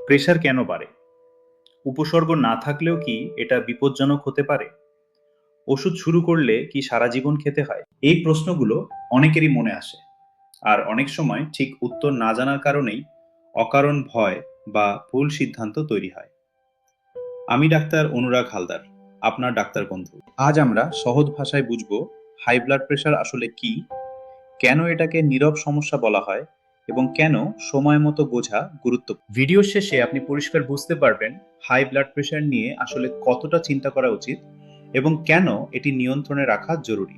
Pressure কেন বাড়ে? উপসর্গ না থাকলেও কি এটা বিপজ্জনক হতে পারে? ওষুধ শুরু করলে কি সারা জীবন খেতে হয়? এই প্রশ্নগুলো অনেকেরই মনে আসে, আর অনেক সময় ঠিক উত্তর না জানার কারণেই অকারণ ভয় বা ভুল সিদ্ধান্ত তৈরি হয়। আমি ডাক্তার অনুরাগ হালদার, আপনার ডাক্তার বন্ধু। আজ আমরা সহজ ভাষায় বুঝবো হাই ব্লাড প্রেশার আসলে কি, কেন এটাকে নীরব সমস্যা বলা হয় এবং কেন সময় মতো বোঝা গুরুত্বপূর্ণ। ভিডিও শেষে আপনি পরিষ্কার বুঝতে পারবেন হাই ব্লাড প্রেশার নিয়ে আসলে কতটা চিন্তা করা উচিত এবং কেন এটি নিয়ন্ত্রণে রাখা জরুরি।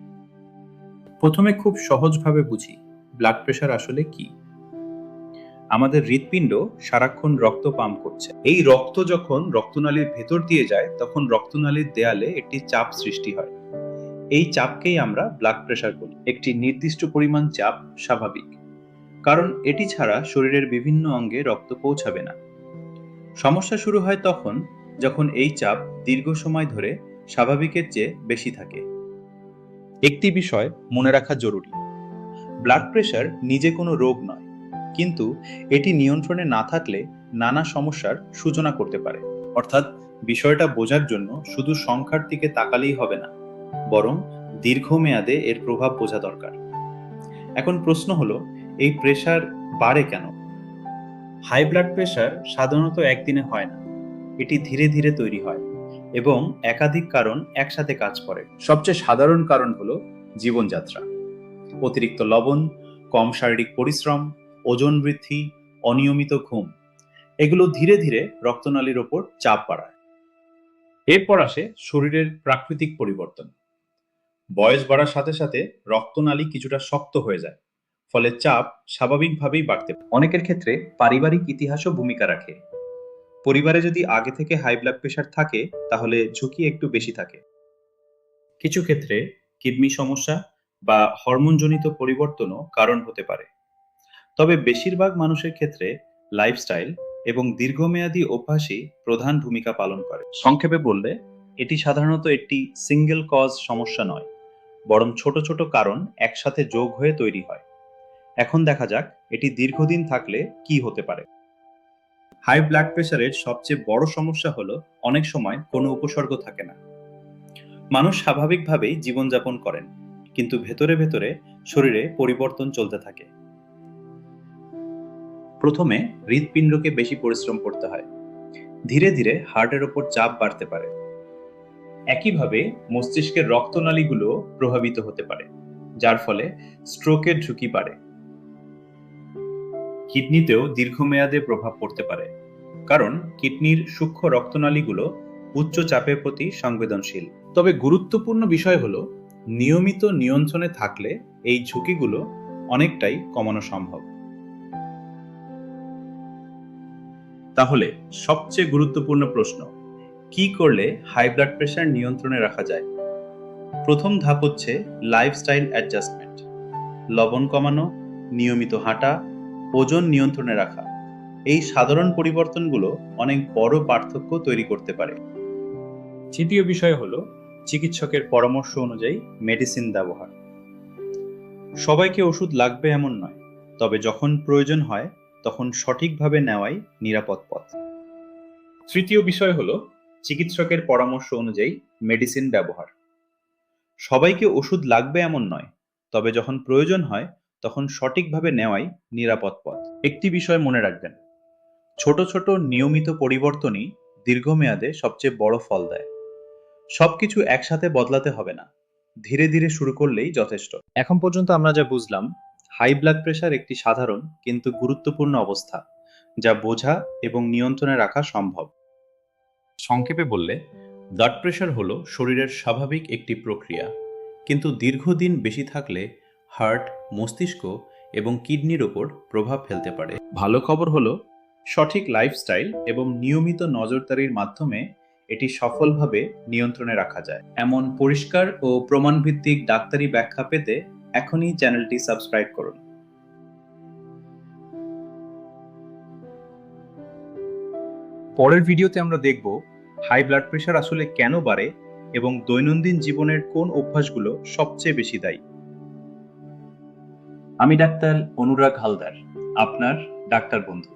প্রথমে খুব সহজভাবে বুঝি ব্লাড প্রেশার আসলে কি। আমাদের হৃৎপিণ্ড সারাক্ষণ রক্ত পাম্প করছে। এই রক্ত যখন রক্তনালীর ভেতর দিয়ে যায় তখন রক্তনালীর দেয়ালে একটি চাপ সৃষ্টি হয়। এই চাপকেই আমরা ব্লাড প্রেশার বলি। একটি নির্দিষ্ট পরিমাণ চাপ স্বাভাবিক, কারণ এটি ছাড়া শরীরের বিভিন্ন অঙ্গে রক্ত পৌঁছাবে না। সমস্যা শুরু হয় তখন যখন এই চাপ দীর্ঘ সময় ধরে স্বাভাবিকের চেয়ে বেশি থাকে। একটি বিষয় মনে রাখা জরুরি, ব্লাড প্রেশার নিজে কোনো রোগ নয়, কিন্তু এটি নিয়ন্ত্রণে না থাকলে নানা সমস্যার সূচনা করতে পারে। অর্থাৎ বিষয়টা বোঝার জন্য শুধু সংখ্যার দিকে তাকালেই হবে না, বরং দীর্ঘমেয়াদে এর প্রভাব বোঝা দরকার। এখন প্রশ্ন হলো, এই প্রেশার বাড়ে কেন? হাই ব্লাড প্রেশার সাধারণত একদিনে হয় না, এটি ধীরে ধীরে তৈরি হয় এবং একাধিক কারণ একসাথে কাজ করে। সবচেয়ে সাধারণ কারণ হলো জীবনযাত্রা, অতিরিক্ত লবণ, কম শারীরিক পরিশ্রম, ওজন বৃদ্ধি, অনিয়মিত ঘুম, এগুলো ধীরে ধীরে রক্তনালীর ওপর চাপ বাড়ায়। এরপর আসে শরীরের প্রাকৃতিক পরিবর্তন। বয়স বাড়ার সাথে সাথে রক্তনালী কিছুটা শক্ত হয়ে যায়, ফলে চাপ স্বাভাবিকভাবেই বাড়তে পারে। অনেকের ক্ষেত্রে পারিবারিক ইতিহাসও ভূমিকা রাখে। পরিবারে যদি আগে থেকে হাই ব্লাড প্রেশার থাকে তাহলে ঝুঁকি একটু বেশি থাকে। কিছু ক্ষেত্রে কিডনি সমস্যা বা হরমোনজনিত পরিবর্তনও কারণ হতে পারে। তবে বেশিরভাগ মানুষের ক্ষেত্রে লাইফস্টাইল এবং দীর্ঘমেয়াদী অভ্যাসই প্রধান ভূমিকা পালন করে। সংক্ষেপে বললে, এটি সাধারণত একটি সিঙ্গেল কজ সমস্যা নয়, বরং ছোট ছোট কারণ একসাথে যোগ হয়ে তৈরি হয়। এখন দেখা যাক এটি দীর্ঘদিন থাকলে কি হতে পারে। হাই ব্লাড প্রেশারের সবচেয়ে বড় সমস্যা হলো অনেক সময় কোনো উপসর্গ থাকে না। মানুষ স্বাভাবিকভাবেই জীবনযাপন করেন, কিন্তু ভেতরে ভেতরে শরীরে পরিবর্তন চলতে থাকে। প্রথমে হৃৎপিণ্ডকে বেশি পরিশ্রম করতে হয়, ধীরে ধীরে হার্টের ওপর চাপ বাড়তে পারে। একইভাবে মস্তিষ্কের রক্তনালীগুলো প্রভাবিত হতে পারে, যার ফলে স্ট্রোকের ঝুঁকি বাড়ে। কিডনিতেও দীর্ঘমেয়াদে প্রভাব পড়তে পারে, কারণ কিডনির সূক্ষ্ম রক্তনালীগুলো উচ্চ চাপের প্রতি সংবেদনশীল। তবে গুরুত্বপূর্ণ বিষয় হলো, নিয়মিত নিয়ন্ত্রণে থাকলে এই ঝুঁকিগুলো অনেকটাই কমানো সম্ভব। তাহলে সবচেয়ে গুরুত্বপূর্ণ প্রশ্ন, কি করলে হাই ব্লাড প্রেশার নিয়ন্ত্রণে রাখা যায়? প্রথম ধাপ হচ্ছে লাইফস্টাইল অ্যাডজাস্টমেন্ট। লবণ কমানো, নিয়মিত হাঁটা, ওজন নিয়ন্ত্রণে রাখা, এই সাধারণ পরিবর্তনগুলো অনেক বড় পার্থক্য তৈরি করতে পারে। তৃতীয় বিষয় হলো চিকিৎসকের পরামর্শ অনুযায়ী মেডিসিন ব্যবহার। সবাইকে ওষুধ লাগবে এমন নয়, তবে যখন প্রয়োজন হয় তখন সঠিকভাবে নেওয়াই নিরাপদ পথ। তৃতীয় বিষয় হলো চিকিৎসকের পরামর্শ অনুযায়ী মেডিসিন ব্যবহার। সবাইকে ওষুধ লাগবে এমন নয়, তবে যখন প্রয়োজন হয় তখন সঠিকভাবে নেওয়াই নিরাপদ পথ। একটি বিষয় মনে রাখবেন, ছোট ছোট নিয়মিত পরিবর্তনই দীর্ঘমেয়াদে সবচেয়ে বড় ফল দেয়। সবকিছু একসাথে বদলাতে হবে না, ধীরে ধীরে শুরু করলেই যথেষ্ট। এখন পর্যন্ত আমরা যা বুঝলাম, হাই ব্লাড প্রেশার একটি সাধারণ কিন্তু গুরুত্বপূর্ণ অবস্থা, যা বোঝা এবং নিয়ন্ত্রণে রাখা সম্ভব। সংক্ষেপে বললে, ব্লাড প্রেশার হলো শরীরের স্বাভাবিক একটি প্রক্রিয়া, কিন্তু দীর্ঘদিন বেশি থাকলে হার্ট, মস্তিষ্ক এবং কিডনির ওপর প্রভাব ফেলতে পারে। ভালো খবর হলো, সঠিক লাইফস্টাইল এবং নিয়মিত নজরদারির মাধ্যমে এটি সফলভাবে নিয়ন্ত্রণে রাখা যায়। এমন পরিষ্কার ও প্রমাণভিত্তিক ডাক্তারি ব্যাখ্যা পেতে এখনই চ্যানেলটি সাবস্ক্রাইব করুন। পরের ভিডিওতে আমরা দেখব হাই ব্লাড প্রেশার আসলে কেন বাড়ে এবং দৈনন্দিন জীবনের কোন অভ্যাসগুলো সবচেয়ে বেশি দায়ী। আমি ডাক্তার অনুরাগ হালদার, আপনার ডাক্তার বন্ধু।